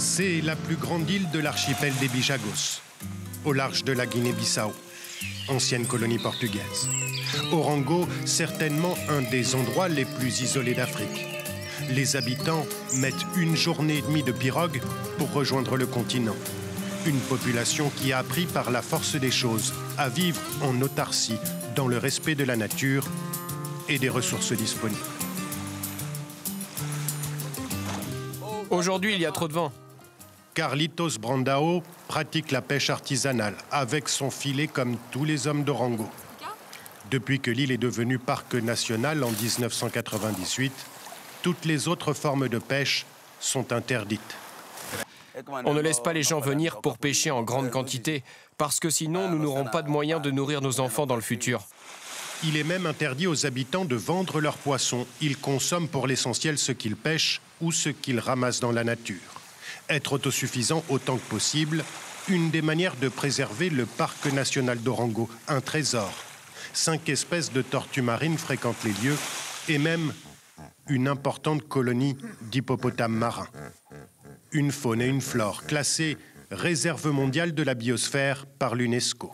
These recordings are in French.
C'est la plus grande île de l'archipel des Bijagos, au large de la Guinée-Bissau, ancienne colonie portugaise. Orango, certainement un des endroits les plus isolés d'Afrique. Les habitants mettent 1 journée et demie de pirogue pour rejoindre le continent. Une population qui a appris par la force des choses à vivre en autarcie, dans le respect de la nature et des ressources disponibles. Aujourd'hui, il y a trop de vent. Carlitos Brandao pratique la pêche artisanale avec son filet comme tous les hommes d'Orango. Depuis que l'île est devenue parc national en 1998, toutes les autres formes de pêche sont interdites. On ne laisse pas les gens venir pour pêcher en grande quantité, parce que sinon, nous n'aurons pas de moyens de nourrir nos enfants dans le futur. Il est même interdit aux habitants de vendre leurs poissons. Ils consomment pour l'essentiel ce qu'ils pêchent ou ce qu'ils ramassent dans la nature. Être autosuffisant autant que possible, une des manières de préserver le parc national d'Orango, un trésor. 5 espèces de tortues marines fréquentent les lieux et même une importante colonie d'hippopotames marins. Une faune et une flore classées réserve mondiale de la biosphère par l'UNESCO.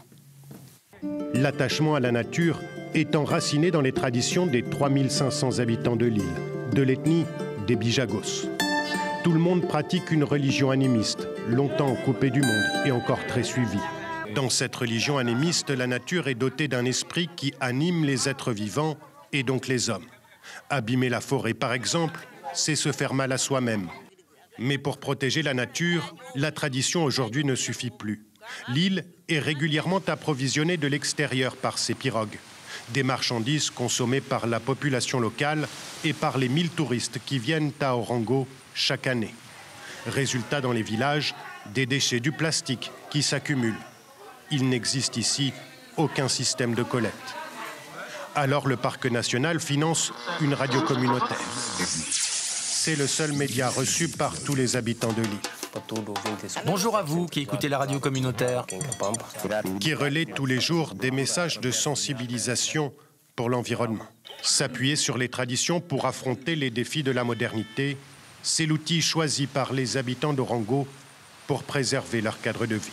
L'attachement à la nature est enraciné dans les traditions des 3500 habitants de l'île, de l'ethnie des Bijagos. Tout le monde pratique une religion animiste, longtemps coupée du monde et encore très suivie. Dans cette religion animiste, la nature est dotée d'un esprit qui anime les êtres vivants et donc les hommes. Abîmer la forêt, par exemple, c'est se faire mal à soi-même. Mais pour protéger la nature, la tradition aujourd'hui ne suffit plus. L'île est régulièrement approvisionnée de l'extérieur par ces pirogues. Des marchandises consommées par la population locale et par les 1000 touristes qui viennent à Orango chaque année. Résultat dans les villages, des déchets du plastique qui s'accumulent. Il n'existe ici aucun système de collecte. Alors le parc national finance une radio communautaire. C'est le seul média reçu par tous les habitants de l'île. Bonjour à vous qui écoutez la radio communautaire. Qui relaie tous les jours des messages de sensibilisation pour l'environnement. S'appuyer sur les traditions pour affronter les défis de la modernité, c'est l'outil choisi par les habitants d'Orango pour préserver leur cadre de vie.